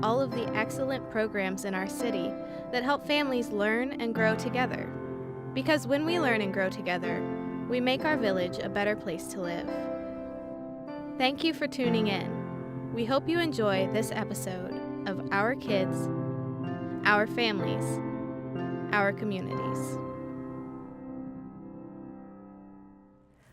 all of the excellent programs in our city that help families learn and grow together. Because when we learn and grow together, we make our village a better place to live. Thank you for tuning in. We hope you enjoy this episode of Our Kids, Our Families, Our Communities.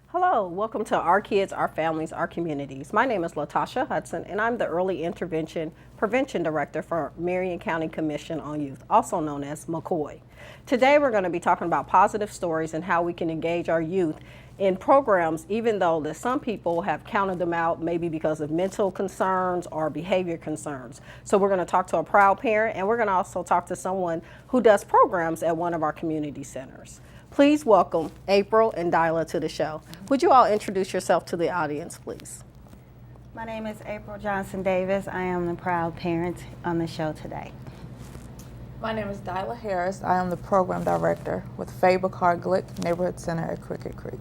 Hello, welcome to Our Kids, Our Families, Our Communities. My name is Latasha Hudson, and I'm the Early Intervention Prevention Director for Marion County Commission on Youth, also known as MCOY. Today we're going to be talking about positive stories and how we can engage our youth in programs, even though that some people have counted them out, maybe because of mental concerns or behavior concerns. So we're going to talk to a proud parent, and we're going to also talk to someone who does programs at one of our community centers. Please welcome April and Dyla to the show. Would you all introduce yourself to the audience, please? My name is April Johnson Davis. I am the proud parent on the show today. My name is Dyla Harris. I am the program director with Faber Carr Glick Neighborhood Center at Cricket Creek.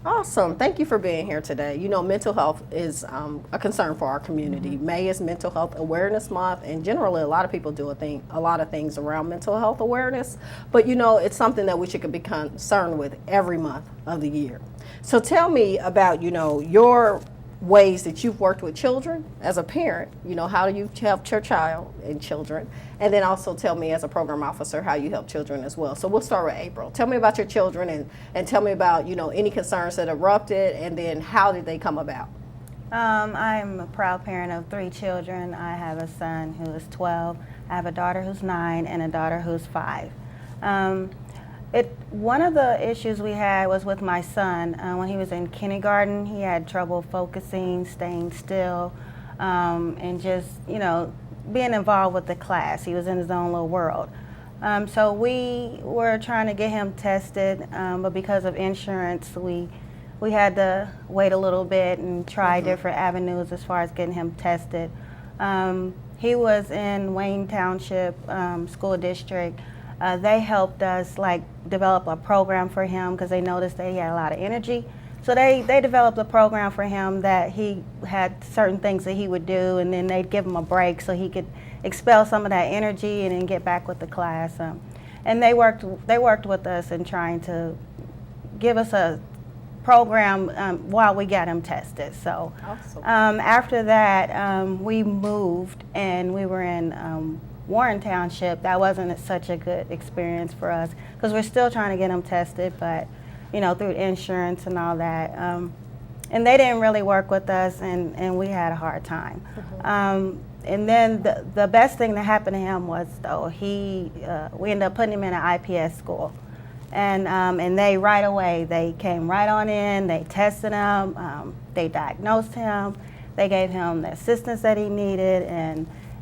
Awesome. Thank you for being here today. You know, mental health is a concern for our community. May is Mental Health Awareness Month, and generally a lot of people do a lot of things around mental health awareness, but you know, it's something that we should be concerned with every month of the year. So tell me about, you know, your ways that you've worked with children as a parent, you know, how you helped your child and children, and then also tell me as a program officer how you help children as well. So we'll start with April. Tell me about your children and tell me about, you know, any concerns that erupted, and then how did they come about? I'm a proud parent of 3 children. I have a son who is 12, I have a daughter who's 9, and a daughter who's 5. One of the issues we had was with my son. When he was in kindergarten, he had trouble focusing, staying still, and just, you know, being involved with the class. He was in his own little world. So we were trying to get him tested, but because of insurance, we had to wait a little bit and try different avenues as far as getting him tested. He was in Wayne Township School District. They helped us develop a program for him because they noticed that he had a lot of energy. So they developed a program for him that he had certain things that he would do, and then they'd give him a break so he could expel some of that energy and then get back with the class. And they worked with us in trying to give us a program while we got him tested. So Awesome. After that, we moved and we were in Warren Township. That wasn't such a good experience for us because we're still trying to get them tested, but you know, through insurance and all that. And they didn't really work with us, and we had a hard time. And then the best thing that happened to him was, though, we ended up putting him in an IPS school. And they right away, they came right on in, they tested him, they diagnosed him, they gave him the assistance that he needed,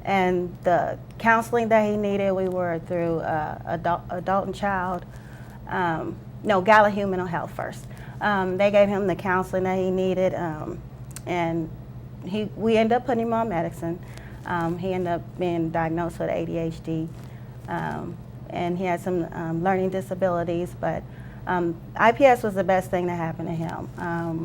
and the counseling that he needed. We were through adult and child, Gallahue Mental Health first. They gave him the counseling that he needed, and we ended up putting him on medicine. He ended up being diagnosed with ADHD, and he had some learning disabilities, but IPS was the best thing that happened to him.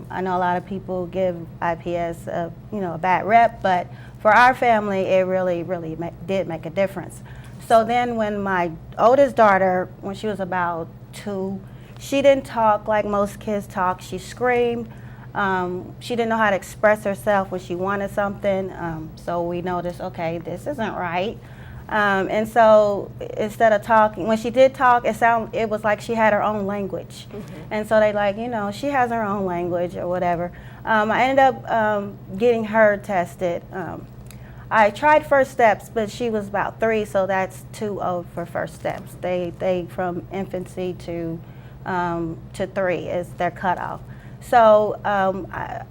I know a lot of people give IPS a bad rep, but for our family, it really, really did make a difference. So then when my oldest daughter, when she was about 2, she didn't talk like most kids talk. She screamed. She didn't know how to express herself when she wanted something. So we noticed, okay, this isn't right. And so instead of talking, when she did talk, it was like she had her own language. And so they she has her own language or whatever. I ended up getting her tested. I tried First Steps, but she was about 3, so that's too old for First Steps. They from infancy to 3 is their cutoff. So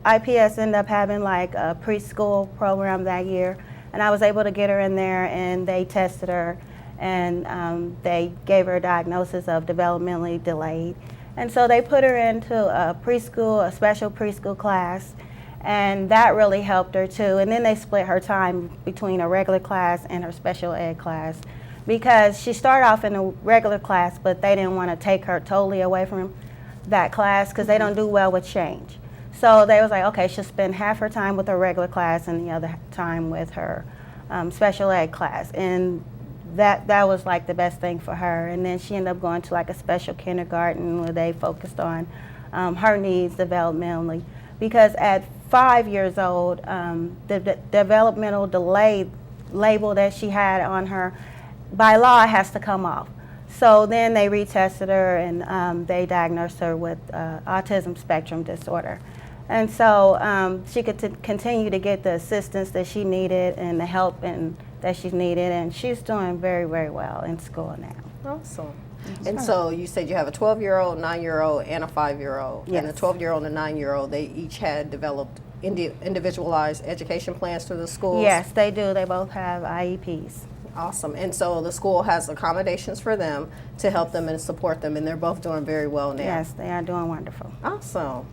IPS ended up having a preschool program that year, and I was able to get her in there, and they tested her, and they gave her a diagnosis of developmentally delayed. And so they put her into a special preschool class, and that really helped her too. And then they split her time between a regular class and her special ed class, because she started off in a regular class, but they didn't want to take her totally away from that class because they don't do well with change. So they was like, okay, she'll spend half her time with her regular class and the other time with her special ed class, and that was like the best thing for her. And then she ended up going to like a special kindergarten where they focused on her needs developmentally, because at 5 years old, the developmental delay label that she had on her by law has to come off. So then they retested her, and they diagnosed her with autism spectrum disorder. And so she could continue to get the assistance that she needed and the help that she needed, and she's doing very, very well in school now. Awesome. And so you said you have a 12-year-old, 9-year-old, and a 5-year-old. Yes. And the 12-year-old and the 9-year-old, they each had developed individualized education plans through the schools? Yes, they do. They both have IEPs. Awesome. And so the school has accommodations for them to help them and support them, and they're both doing very well now. Yes, they are doing wonderful. Awesome.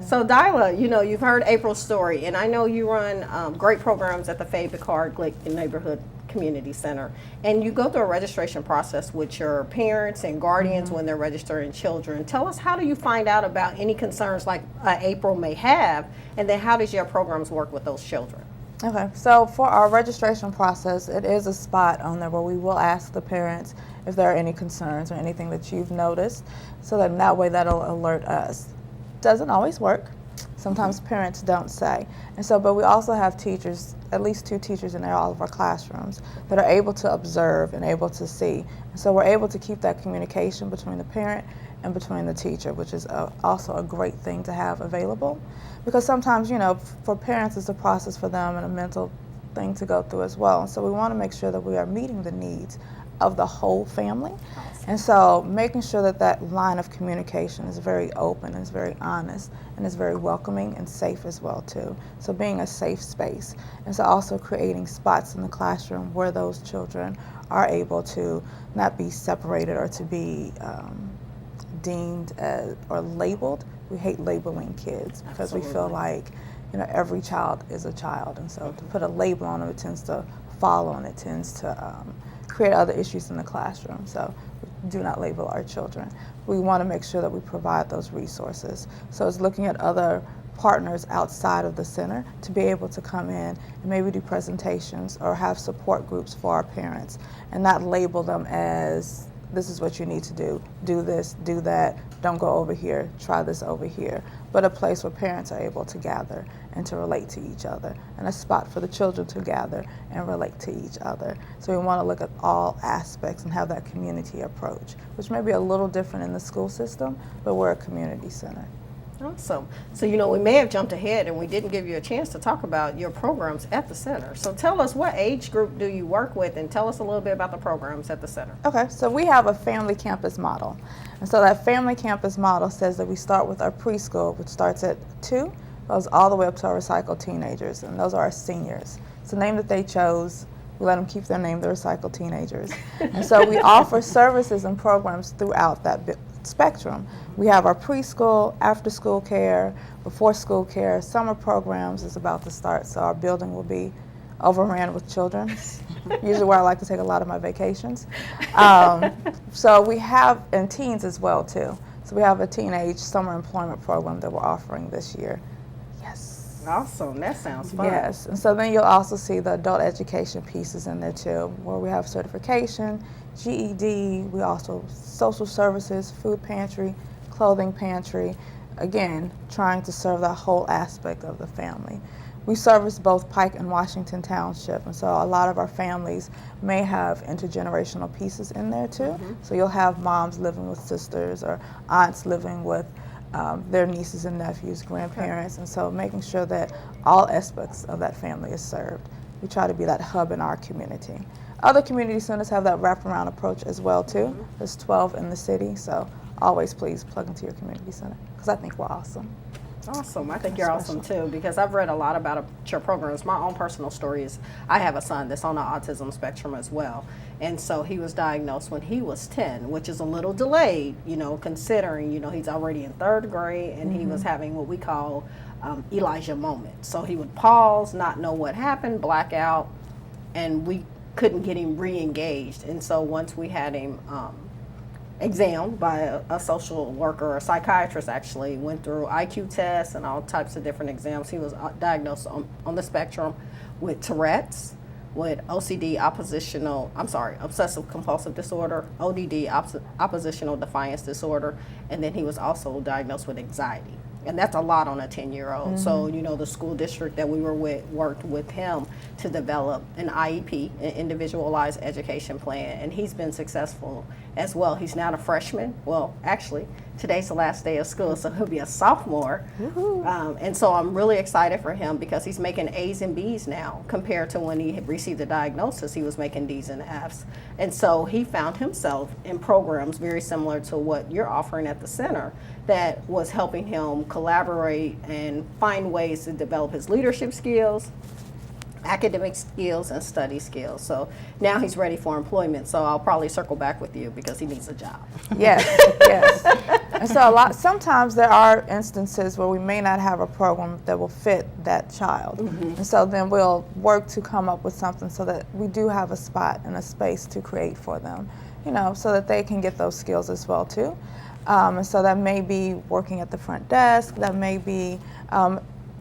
So Dyla, you've heard April's story, and I know you run great programs at the Faye Picard Glick Neighborhood Community Center, and you go through a registration process with your parents and guardians when they're registering children. Tell us, how do you find out about any concerns like April may have, and then how does your programs work with those children? Okay, so for our registration process, it is a spot on there where we will ask the parents if there are any concerns or anything that you've noticed, so that way that'll alert us. Doesn't always work. Sometimes parents don't say. And so, but we also have teachers, at least 2 teachers in all of our classrooms, that are able to observe and able to see. And so we're able to keep that communication between the parent and between the teacher, which is also a great thing to have available. Because sometimes, for parents, it's a process for them and a mental thing to go through as well. And so we want to make sure that we are meeting the needs of the whole family. And so making sure that that line of communication is very open and is very honest and is very welcoming and safe as well too. So being a safe space. And so also creating spots in the classroom where those children are able to not be separated or to be deemed as, or labeled. We hate labeling kids because we feel like every child is a child, and so to put a label on them, it tends to follow and it tends to create other issues in the classroom. So we do not label our children. We want to make sure that we provide those resources. So it's looking at other partners outside of the center to be able to come in and maybe do presentations or have support groups for our parents and not label them as, this is what you need to do this, do that, don't go over here, try this over here, but a place where parents are able to gather and to relate to each other, and a spot for the children to gather and relate to each other. So we want to look at all aspects and have that community approach, which may be a little different in the school system, but we're a community center. Awesome. So, we may have jumped ahead and we didn't give you a chance to talk about your programs at the center. So tell us, what age group do you work with, and tell us a little bit about the programs at the center. Okay, so we have a family campus model. And so that family campus model says that we start with our preschool, which starts at 2, goes all the way up to our recycled teenagers, and those are our seniors. It's the name that they chose. We let them keep their name, the recycled teenagers. And so we offer services and programs throughout that spectrum. We have our preschool, after school care, before school care, summer programs is about to start, so our building will be overran with children. Usually where I like to take a lot of my vacations. So we have, and teens as well too. So we have a teenage summer employment program that we're offering this year. Yes. Awesome, that sounds fun. Yes, and so then you'll also see the adult education pieces in there too, where we have certification, GED, we also social services, food pantry, clothing pantry, again, trying to serve that whole aspect of the family. We service both Pike and Washington Township, and so a lot of our families may have intergenerational pieces in there too. So you'll have moms living with sisters or aunts living with their nieces and nephews, grandparents, and so making sure that all aspects of that family is served. We try to be that hub in our community. Other community centers have that wraparound approach as well too. There's 12 in the city, so always please plug into your community center because I think we're awesome. Awesome. I think you're awesome too, because I've read a lot about your programs. My own personal story is I have a son that's on the autism spectrum as well. And so he was diagnosed when he was 10, which is a little delayed, considering, he's already in 3rd grade and he was having what we call Elijah moment. So he would pause, not know what happened, black out, and we couldn't get him re-engaged. And so once we had him examined by a social worker or a psychiatrist, actually went through IQ tests and all types of different exams, he was diagnosed on the spectrum with Tourette's, with obsessive compulsive disorder, ODD, oppositional defiance disorder, and then he was also diagnosed with anxiety. And that's a lot on a 10-year-old. So, you know, the school district that we were with worked with him to develop an IEP, an individualized education plan, and he's been successful as well. He's now a freshman. Well, actually, today's the last day of school, so he'll be a sophomore. And so I'm really excited for him because he's making A's and B's now compared to when he had received the diagnosis, he was making D's and F's. And so he found himself in programs very similar to what you're offering at the center that was helping him collaborate and find ways to develop his leadership skills, academic skills, and study skills. So now he's ready for employment. So I'll probably circle back with you because he needs a job. Yes, yes. And so sometimes there are instances where we may not have a program that will fit that child. And so then we'll work to come up with something so that we do have a spot and a space to create for them, you know, so that they can get those skills as well too. And so that may be working at the front desk, that may be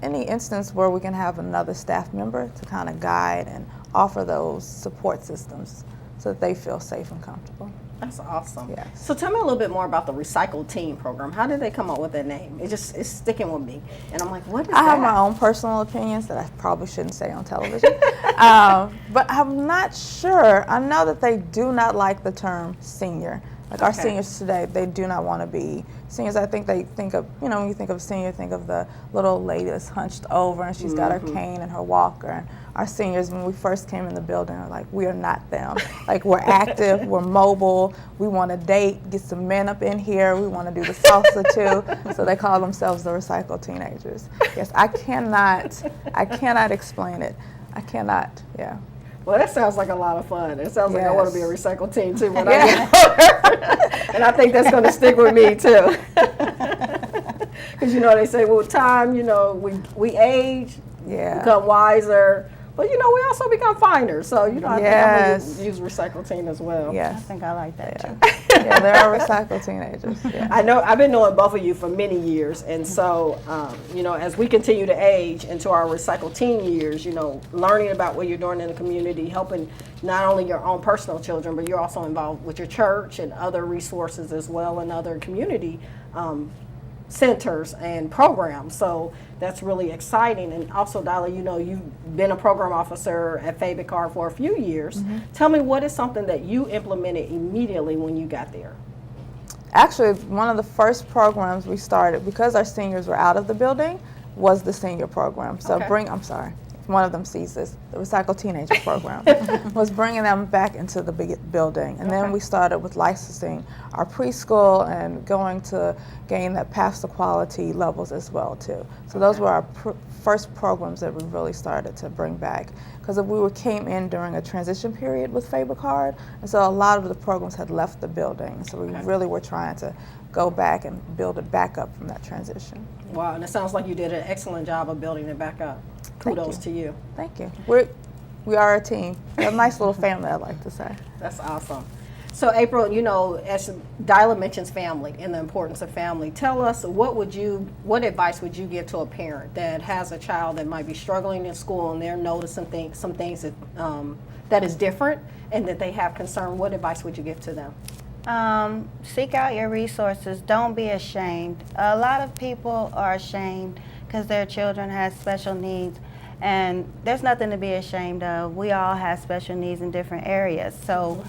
any instance where we can have another staff member to kind of guide and offer those support systems so that they feel safe and comfortable. That's awesome. Yes. So tell me a little bit more about the Recycle Team program. How did they come up with that name? It's sticking with me. And I'm like, what is that? I have my own personal opinions that I probably shouldn't say on television. But I'm not sure. I know that they do not like the term senior. Like our seniors today, they do not want to be seniors. I think they think of, you know, when you think of senior, think of the little lady that's hunched over and she's got her cane and her walker. And our seniors, when we first came in the building, are like, we are not them. Like, we're active, we're mobile, we want to date, get some men up in here, we want to do the salsa too. So they call themselves the Recycle Teenagers. Yes, I cannot explain it. I cannot, yeah. Well, that sounds like a lot of fun. It sounds like I want to be a recycle team too when I Yeah. get older. And I think that's going to stick with me too. Because, you know, they say, well, with time, you know, we age, Yeah. become wiser, but, you know, we also become finders. So, you know, I think I'm going to use recycle team as well. I Yes. think I like that too. Yeah, there are Recycle Teenagers. Yeah. I know I've been knowing both of you for many years, and so you know, as we continue to age into our recycle teen years, you know, learning about what you're doing in the community, helping not only your own personal children, but you're also involved with your church and other resources as well, and other community centers and programs. So that's really exciting. And also, Dyla, you know, you've been a program officer at Fabicard for a few years. Tell me, what is something that you implemented immediately when you got there? Actually, one of the first programs we started, because our seniors were out of the building, was the senior program. So I'm sorry, if one of them sees this, the Recycle Teenager program was bringing them back into the building. And then we started with licensing our preschool and going to gain that path to quality levels as well too. So those were our first programs that we really started to bring back, because we came in during a transition period with Fabicard, and so a lot of the programs had left the building. So we really were trying to go back and build it back up from that transition. Wow, and it sounds like you did an excellent job of building it back up. Kudos to you. Thank you. We are a team. We're a nice little family, I'd like to say. That's awesome. So April, you know, as Dyla mentions family and the importance of family, tell us what advice would you give to a parent that has a child that might be struggling in school and they're noticing some things that is different and that they have concern? What advice would you give to them? Seek out your resources. Don't be ashamed. A lot of people are ashamed because their children have special needs, and there's nothing to be ashamed of. We all have special needs in different areas, so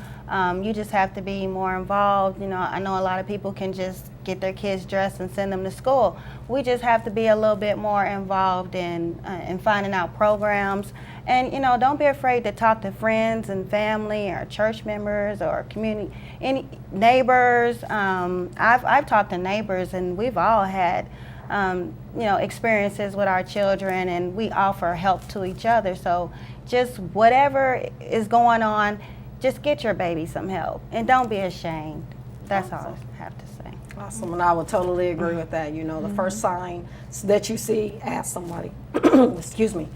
you just have to be more involved. You know, I know a lot of people can just get their kids dressed and send them to school. We just have to be a little bit more involved in finding out programs. And, you know, don't be afraid to talk to friends and family or church members or community, any neighbors. I've talked to neighbors, and we've all had, you know, experiences with our children, and we offer help to each other. So just whatever is going on, just get your baby some help, and don't be ashamed. That's all I have to say. Awesome, and I would totally agree with that. You know, the first sign that you see, ask somebody, excuse me,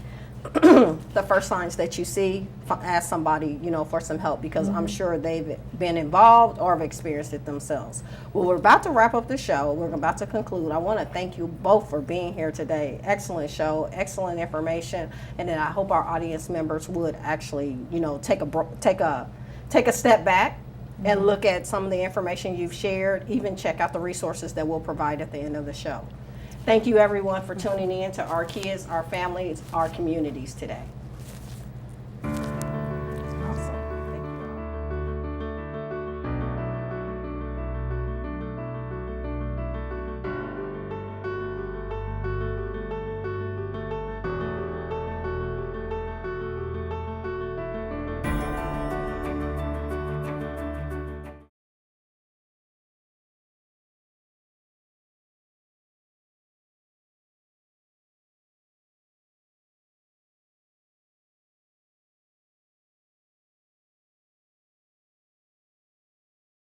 the first signs that you see, ask somebody, for some help, because I'm sure they've been involved or have experienced it themselves. Well, we're about to wrap up the show. We're about to conclude. I want to thank you both for being here today. Excellent show, excellent information, and then I hope our audience members would actually, take a step back and look at some of the information you've shared, even check out the resources that we'll provide at the end of the show. Thank you, everyone, for tuning in to Our Kids, Our Families, Our Communities today.